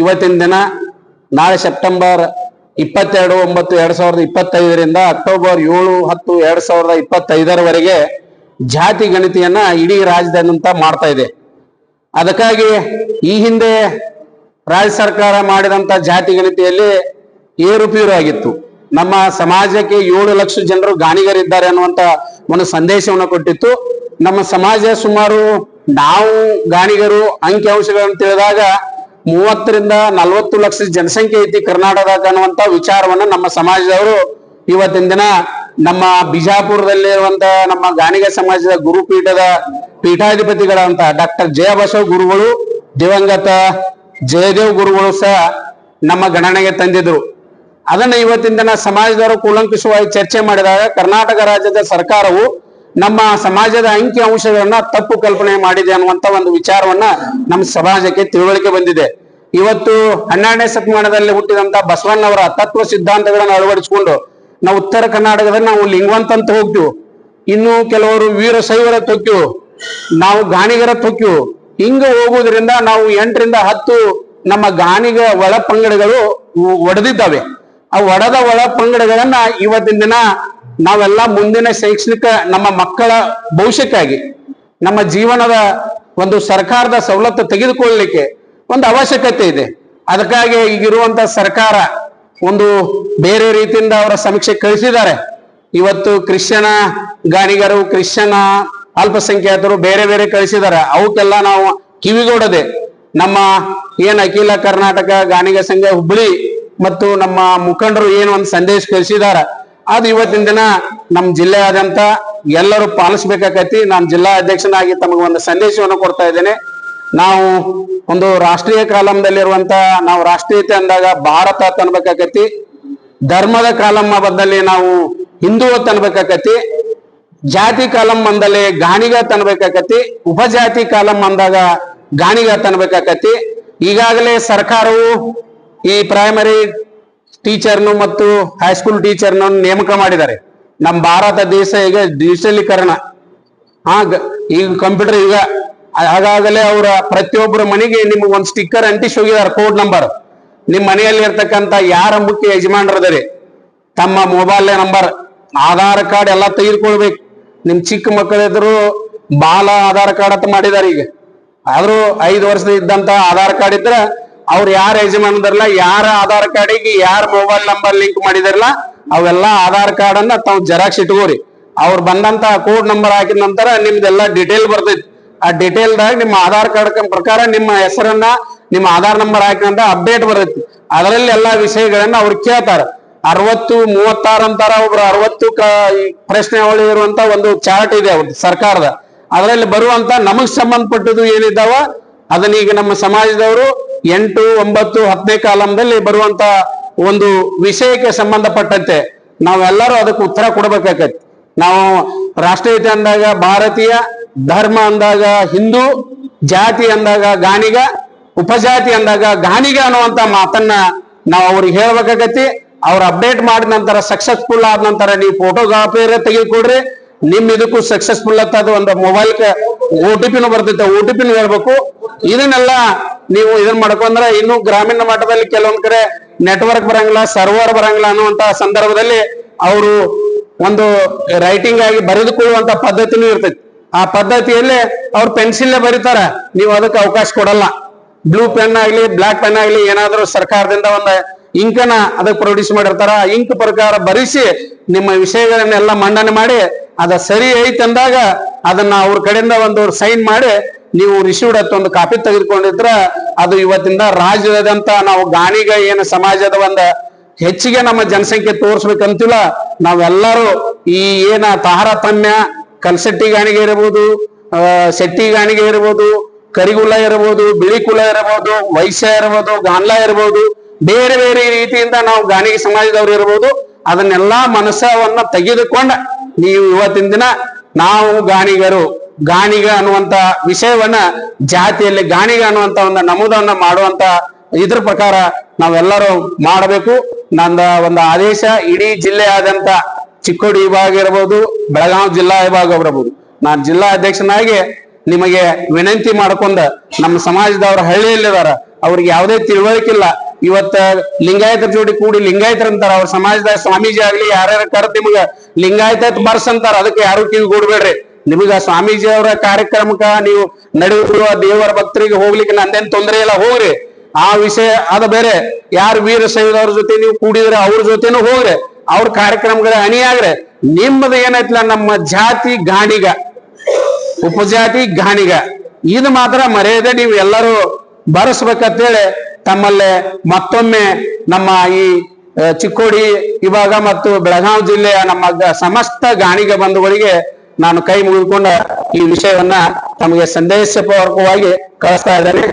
ಇವತ್ತಿನ ದಿನ ನಾಳೆ ಸೆಪ್ಟೆಂಬರ್ 22/9/2025 ಅಕ್ಟೋಬರ್ 7-10/2025 ಜಾತಿ ಗಣತಿಯನ್ನ ಇಡೀ ರಾಜ್ಯದಾದ್ಯಂತ ಮಾಡ್ತಾ ಇದೆ. ಅದಕ್ಕಾಗಿ ಈ ಹಿಂದೆ ರಾಜ್ಯ ಸರ್ಕಾರ ಮಾಡಿದಂತ ಜಾತಿ ಗಣತಿಯಲ್ಲಿ ಏರುಪೇರು ಆಗಿತ್ತು. ನಮ್ಮ ಸಮಾಜಕ್ಕೆ 7 ಲಕ್ಷ ಜನರು ಗಾಣಿಗರಿದ್ದಾರೆ ಅನ್ನುವಂತ ಒಂದು ಸಂದೇಶವನ್ನು ಕೊಟ್ಟಿತ್ತು. ನಮ್ಮ ಸಮಾಜ ಸುಮಾರು ನಾವು ಗಾಣಿಗರು ಅಂಕಿಅಂಶಗಳನ್ನು ತಿಳಿದಾಗ 30-40 ಲಕ್ಷ ಜನಸಂಖ್ಯೆ ಐತಿ ಕರ್ನಾಟಕದಾಗ ಅನ್ನುವಂತ ವಿಚಾರವನ್ನ ನಮ್ಮ ಸಮಾಜದವರು ಇವತ್ತಿನ ದಿನ ನಮ್ಮ ಬಿಜಾಪುರದಲ್ಲಿರುವಂತ ನಮ್ಮ ಗಾಣಿಗ ಸಮಾಜದ ಗುರುಪೀಠದ ಪೀಠಾಧಿಪತಿಗಳಂತ ಡಾಕ್ಟರ್ ಜಯಬಸವ ಗುರುಗಳು, ದಿವಂಗತ ಜಯದೇವ್ ಗುರುಗಳು ಸಹ ನಮ್ಮ ಗಣನೆಗೆ ತಂದಿದ್ರು. ಅದನ್ನ ಇವತ್ತಿನ ದಿನ ಸಮಾಜದವರು ಕೂಲಂಕುಷವಾಗಿ ಚರ್ಚೆ ಮಾಡಿದಾಗ ಕರ್ನಾಟಕ ರಾಜ್ಯದ ಸರ್ಕಾರವು ನಮ್ಮ ಸಮಾಜದ ಅಂಕಿ ಅಂಶಗಳನ್ನ ತಪ್ಪು ಕಲ್ಪನೆ ಮಾಡಿದೆ ಅನ್ನುವಂತ ಒಂದು ವಿಚಾರವನ್ನ ನಮ್ಮ ಸಮಾಜಕ್ಕೆ ತಿಳುವಳಿಕೆ ಬಂದಿದೆ. ಇವತ್ತು 12ನೇ ಶತಮಾನದಲ್ಲಿ ಹುಟ್ಟಿದಂತ ಬಸವಣ್ಣವರ ತತ್ವ ಸಿದ್ಧಾಂತಗಳನ್ನು ಅಳವಡಿಸಿಕೊಂಡು ನಾವು ಉತ್ತರ ಕರ್ನಾಟಕದಲ್ಲಿ ನಾವು ಲಿಂಗವಂತ ಅಂತ ಹೋಗ್ತೀವಿ, ಇನ್ನು ಕೆಲವರು ವೀರಶೈವರ ತೊಕ್ಕಿವು, ನಾವು ಗಾಣಿಗರ ತೊಕ್ಕಿವು. ಹಿಂಗ ಹೋಗುವುದರಿಂದ ನಾವು 8-10 ನಮ್ಮ ಗಾಣಿಗ ಒಳ ಪಂಗಡಗಳು ಒಡೆದಿದ್ದಾವೆ. ಆ ಒಡೆದ ಒಳ ಪಂಗಡಗಳನ್ನ ಇವತ್ತಿನ ದಿನ ನಾವೆಲ್ಲ ಮುಂದಿನ ಶೈಕ್ಷಣಿಕ ನಮ್ಮ ಮಕ್ಕಳ ಭವಿಷ್ಯಕ್ಕಾಗಿ ನಮ್ಮ ಜೀವನದ ಒಂದು ಸರ್ಕಾರದ ಸವಲತ್ತು ತೆಗೆದುಕೊಳ್ಳಲಿಕ್ಕೆ ಒಂದು ಅವಶ್ಯಕತೆ ಇದೆ. ಅದಕ್ಕಾಗಿ ಈಗಿರುವಂತ ಸರ್ಕಾರ ಒಂದು ಬೇರೆ ರೀತಿಯಿಂದ ಅವರ ಸಮೀಕ್ಷೆ ಕಳಿಸಿದ್ದಾರೆ. ಇವತ್ತು ಕ್ರಿಶ್ಚಿಯನ ಗಾಣಿಗರು, ಕ್ರಿಶ್ಚಿಯನ ಅಲ್ಪಸಂಖ್ಯಾತರು ಬೇರೆ ಬೇರೆ ಕಳಿಸಿದ್ದಾರೆ. ಅವಕ್ಕೆಲ್ಲ ನಾವು ಕಿವಿಗೊಡದೆ ನಮ್ಮ ಏನ್ ಅಖಿಲ ಕರ್ನಾಟಕ ಗಾಣಿಗ ಸಂಘ ಹುಬ್ಬಳ್ಳಿ ಮತ್ತು ನಮ್ಮ ಮುಖಂಡರು ಏನು ಒಂದು ಸಂದೇಶ ಕಳಿಸಿದಾರ ಅದು ಇವತ್ತಿನ ದಿನ ನಮ್ಮ ಜಿಲ್ಲೆಯಾದ್ಯಂತ ಎಲ್ಲರೂ ಪಾಲಿಸ್ಬೇಕಾಗತಿ. ನಾನು ಜಿಲ್ಲಾ ಅಧ್ಯಕ್ಷನಾಗಿ ತಮಗೆ ಒಂದು ಸಂದೇಶವನ್ನು ಕೊಡ್ತಾ ಇದ್ದೇನೆ. ನಾವು ಒಂದು ರಾಷ್ಟ್ರೀಯ ಕಾಲಂನಲ್ಲಿರುವಂತ ನಾವು ರಾಷ್ಟ್ರೀಯತೆ ಅಂದಾಗ ಭಾರತ ಅನ್ಬೇಕಾಗತಿ, ಧರ್ಮದ ಕಾಲಂ ಬದ್ದಲ್ಲಿ ನಾವು ಹಿಂದೂ ಅನ್ಬೇಕಾಗತಿ, ಜಾತಿ ಕಾಲಂ ಅಂದಲ್ಲಿ ಗಾಣಿಗ ಅನ್ಬೇಕಾಗತಿ, ಉಪಜಾತಿ ಕಾಲಂ ಅಂದಾಗ ಗಾಣಿಗ ಅನ್ಬೇಕಾಗತಿ. ಈಗಾಗಲೇ ಸರ್ಕಾರವು ಈ ಪ್ರೈಮರಿ ಟೀಚರ್ನು ಮತ್ತು ಹೈಸ್ಕೂಲ್ ಟೀಚರ್ನ ನೇಮಕ ಮಾಡಿದ್ದಾರೆ. ನಮ್ಮ ಭಾರತ ದೇಶ ಈಗ ಡಿಜಿಟಲೀಕರಣ, ಈಗ ಕಂಪ್ಯೂಟರ್ ಈಗ ಹಾಗಾಗಲೇ ಅವರ ಪ್ರತಿಯೊಬ್ಬರ ಮನೆಗೆ ನಿಮ್ಗೆ ಒಂದು ಸ್ಟಿಕ್ಕರ್ ಅಂಟಿಸಿ ಹೋಗಿದ್ದಾರೆ, ಕೋಡ್ ನಂಬರ್. ನಿಮ್ಮ ಮನೆಯಲ್ಲಿ ಇರ್ತಕ್ಕಂಥ ಯಾರ ಮುಖ್ಯ ಯಜಮಾನರದರಿ ತಮ್ಮ ಮೊಬೈಲ್ ನಂಬರ್, ಆಧಾರ್ ಕಾರ್ಡ್ ಎಲ್ಲ ತೆಗೆದುಕೊಳ್ಬೇಕು. ನಿಮ್ ಚಿಕ್ಕ ಮಕ್ಕಳಿದ್ರು ಬಾಲ ಆಧಾರ್ ಕಾರ್ಡ್ ಅಂತ ಮಾಡಿದಾರೆ. ಈಗ ಆದ್ರೂ 5 ವರ್ಷದ ಇದ್ದಂತ ಆಧಾರ್ ಕಾರ್ಡ್ ಇದ್ರ ಅವ್ರು ಯಾರ ಯಜಮಾನದಾರಲ್ಲ, ಯಾರ ಆಧಾರ್ ಕಾರ್ಡಿಗೆ ಯಾರ ಮೊಬೈಲ್ ನಂಬರ್ ಲಿಂಕ್ ಮಾಡಿದಾರಲ್ಲ ಅವೆಲ್ಲ ಆಧಾರ್ ಕಾರ್ಡ್ ಅನ್ನ ತಾವು ಜೆರಾಕ್ಸ್ ಇಟ್ಕೋರಿ. ಅವ್ರು ಬಂದಂತ ಕೋಡ್ ನಂಬರ್ ಹಾಕಿದ ನಂತರ ನಿಮ್ದೆಲ್ಲ ಡಿಟೇಲ್ ಬರ್ತೈತಿ. ಆ ಡಿಟೇಲ್ದಾಗ ನಿಮ್ಮ ಆಧಾರ್ ಕಾರ್ಡ್ ಪ್ರಕಾರ ನಿಮ್ಮ ಹೆಸರನ್ನ ನಿಮ್ಮ ಆಧಾರ್ ನಂಬರ್ ಹಾಕಿದಂತ ಅಪ್ಡೇಟ್ ಬರ್ತೈತಿ. ಅದರಲ್ಲಿ ಎಲ್ಲಾ ವಿಷಯಗಳನ್ನ ಅವ್ರು ಕೇಳ್ತಾರ. 60-36 ಅಂತಾರ, ಒಬ್ರು 60 ಪ್ರಶ್ನೆಗಳು ಇರುವಂತ ಒಂದು ಚಾರ್ಟ್ ಇದೆ ಅವ್ರದ್ದು ಸರ್ಕಾರದ. ಅದರಲ್ಲಿ ಬರುವಂತ ನಮಗ್ ಸಂಬಂಧಪಟ್ಟದ್ದು ಏನಿದ್ದಾವ ಅದನ್ನೀಗ ನಮ್ಮ ಸಮಾಜದವರು 8, 9, 10ನೇ ಕಾಲಂದಲ್ಲಿ ಬರುವಂತ ಒಂದು ವಿಷಯಕ್ಕೆ ಸಂಬಂಧಪಟ್ಟಂತೆ ನಾವೆಲ್ಲರೂ ಅದಕ್ಕೆ ಉತ್ತರ ಕೊಡ್ಬೇಕಾಗತ್ತೆ. ನಾವು ರಾಷ್ಟ್ರೀಯತೆ ಅಂದಾಗ ಭಾರತೀಯ, ಧರ್ಮ ಅಂದಾಗ ಹಿಂದೂ, ಜಾತಿ ಅಂದಾಗ ಗಾಣಿಗ, ಉಪಜಾತಿ ಅಂದಾಗ ಗಾಣಿಗ ಅನ್ನುವಂತ ಮಾತನ್ನ ನಾವು ಅವ್ರಿಗೆ ಹೇಳ್ಬೇಕಾಗತಿ. ಅವ್ರು ಅಪ್ಡೇಟ್ ಮಾಡಿದ ನಂತರ ಸಕ್ಸಸ್ಫುಲ್ ಆದ ನಂತರ ನೀವು ಫೋಟೋಗ್ರಾಫಿ ತೆಗೆದುಕೊಡ್ರಿ. ನಿಮ್ ಇದಕ್ಕೂ ಸಕ್ಸಸ್ಫುಲ್ ಅಂತ ಒಂದು ಮೊಬೈಲ್ OTP ಬರ್ತೈತೆ, OTP ಹೇಳ್ಬೇಕು. ಇದನ್ನೆಲ್ಲ ನೀವು ಇದನ್ನ ಮಾಡ್ಕೊಂಡ್ರೆ ಇನ್ನು ಗ್ರಾಮೀಣ ಮಟ್ಟದಲ್ಲಿ ಕೆಲವೊಂದ್ ಕಡೆ ನೆಟ್ವರ್ಕ್ ಬರಂಗಿಲ್ಲ, ಸರ್ವರ್ ಬರಂಗಿಲ್ಲ ಅನ್ನುವಂತ ಸಂದರ್ಭದಲ್ಲಿ ಅವರು ಒಂದು ರೈಟಿಂಗ್ ಆಗಿ ಬರೆದುಕೊಳ್ಳುವಂತ ಪದ್ಧತಿನೂ ಇರ್ತೈತಿ. ಆ ಪದ್ಧತಿಯಲ್ಲಿ ಅವ್ರು ಪೆನ್ಸಿಲ್ಲೇ ಬರೀತಾರ, ನೀವು ಅದಕ್ಕೆ ಅವಕಾಶ ಕೊಡಲ್ಲ. ಬ್ಲೂ ಪೆನ್ ಆಗ್ಲಿ, ಬ್ಲಾಕ್ ಪೆನ್ ಆಗ್ಲಿ, ಏನಾದ್ರೂ ಸರ್ಕಾರದಿಂದ ಒಂದು ಇಂಕನ ಅದಕ್ಕೆ ಪ್ರೊಡ್ಯೂಸ್ ಮಾಡಿರ್ತಾರ. ಇಂಕ್ ಪ್ರಕಾರ ಬರೆಸಿ ನಿಮ್ಮ ವಿಷಯಗಳನ್ನೆಲ್ಲ ಮಂಡನೆ ಮಾಡಿ ಅದ ಸರಿ ಐತಿ ಅಂದಾಗ ಅದನ್ನ ಅವ್ರ ಕಡೆಯಿಂದ ಒಂದು ಸೈನ್ ಮಾಡಿ ನೀವು ರಿಸೀವ್ಡ್ ಹತ್ತ ಒಂದು ಕಾಪಿ ತೆಗೆದುಕೊಂಡಿದ್ರ ಅದು ಇವತ್ತಿಂದ ರಾಜ್ಯದಂತ ನಾವು ಗಾಣಿಗ ಏನು ಸಮಾಜದ ಒಂದು ಹೆಚ್ಚಿಗೆ ನಮ್ಮ ಜನಸಂಖ್ಯೆ ತೋರಿಸ್ಬೇಕಂತಿಲ್ಲ. ನಾವೆಲ್ಲರೂ ಈ ಏನ ತಾರತಮ್ಯ, ಕಲ್ಸಟ್ಟಿ ಗಾಣಿಗೆ ಇರಬಹುದು, ಶೆಟ್ಟಿ ಗಾಣಿಗೆ ಇರಬಹುದು, ಕರಿಗುಲ್ಲ ಇರಬಹುದು, ಬಿಳಿ ಕುಲ ಇರಬಹುದು, ವೈಶ್ಯ ಇರಬಹುದು, ಗಾನ್ಲ ಇರಬಹುದು, ಬೇರೆ ಬೇರೆ ರೀತಿಯಿಂದ ನಾವು ಗಾಣಿಗೆ ಸಮಾಜದವ್ರು ಇರಬಹುದು. ಅದನ್ನೆಲ್ಲಾ ಮನಸ್ಸವನ್ನ ತೆಗೆದುಕೊಂಡ ನೀವು ಇವತ್ತಿನ ದಿನ ನಾವು ಗಾಣಿಗರು, ಗಾಣಿಗ ಅನ್ನುವಂತ ವಿಷಯವನ್ನ ಜಾತಿಯಲ್ಲಿ ಗಾಣಿಗ ಅನ್ನುವಂತ ಒಂದು ನಮೂದನ್ನ ಮಾಡುವಂತ ಇದ್ರ ಪ್ರಕಾರ ನಾವೆಲ್ಲರೂ ಮಾಡಬೇಕು. ನಂದ ಒಂದು ಆದೇಶ ಇಡೀ ಜಿಲ್ಲೆಯಾದಂತ ಚಿಕ್ಕೋಡಿ ವಿಭಾಗ ಇರಬಹುದು, ಬೆಳಗಾವಿ ಜಿಲ್ಲಾ ವಿಭಾಗ ಇರಬಹುದು, ನಾನು ಜಿಲ್ಲಾ ಅಧ್ಯಕ್ಷನಾಗಿ ನಿಮಗೆ ವಿನಂತಿ ಮಾಡ್ಕೊಂಡ ನಮ್ಮ ಸಮಾಜದವರ ಹಳ್ಳಿಯಲ್ಲಿದಾರ ಅವ್ರಿಗೆ ಯಾವುದೇ ತಿಳುವಳಿಕೆ ಇಲ್ಲ. ಇವತ್ತ ಲಿಂಗಾಯತರ ಜೋಡಿ ಕೂಡಿ ಲಿಂಗಾಯತರ ಅಂತಾರ, ಅವ್ರ ಸಮಾಜದಾಗ ಸ್ವಾಮೀಜಿ ಆಗ್ಲಿ ಯಾರ್ಯಾರ ಕರೆದ್ ನಿಮ್ಗ ಲಿಂಗಾಯತ ಬರ್ಸ್ ಅಂತಾರ, ಅದಕ್ಕೆ ಯಾರು ಕಿವಿಗೂಡ್ಬೇಡ್ರಿ. ನಿಮಗ ಸ್ವಾಮೀಜಿ ಅವರ ಕಾರ್ಯಕ್ರಮಕ್ಕ ನೀವು ನಡೆಯುವ ದೇವರ ಭಕ್ತರಿಗೆ ಹೋಗ್ಲಿಕ್ಕೆ ನಂದೇನ್ ತೊಂದರೆ ಇಲ್ಲ, ಹೋಗ್ರಿ. ಆ ವಿಷಯ ಅದ ಬೇರೆ. ಯಾರು ವೀರ ಶೈವದವ್ರ ಜೊತೆ ನೀವು ಕೂಡಿದ್ರೆ ಅವ್ರ ಜೊತೆನೂ ಹೋಗ್ರಿ, ಅವ್ರ ಕಾರ್ಯಕ್ರಮಗಳ ಅಣಿಯಾಗ್ರೆ. ನಿಮ್ಮದು ಏನೈತಿಲ್ಲ ನಮ್ಮ ಜಾತಿ ಗಾಣಿಗ, ಉಪಜಾತಿ ಗಾಣಿಗ, ಇದು ಮಾತ್ರ ಮರ್ಯಾದೆ ನೀವು ಎಲ್ಲರೂ ಬರೆಸ್ಬೇಕಂತೇಳಿ ತಮ್ಮಲ್ಲೇ ಮತ್ತೊಮ್ಮೆ ನಮ್ಮ ಈ ಚಿಕ್ಕೋಡಿ ವಿಭಾಗ ಮತ್ತು ಬೆಳಗಾವಿ ಜಿಲ್ಲೆಯ ನಮ್ಮ ಸಮಸ್ತ ಗಾಣಿಗ ಬಂಧುಗಳಿಗೆ ನಾನು ಕೈ ಮುಗಿದುಕೊಂಡ ಈ ವಿಷಯವನ್ನ ತಮಗೆ ಸಂದೇಶಪೂರ್ವಕವಾಗಿ ಕಳಿಸ್ತಾ ಇದ್ದೇನೆ.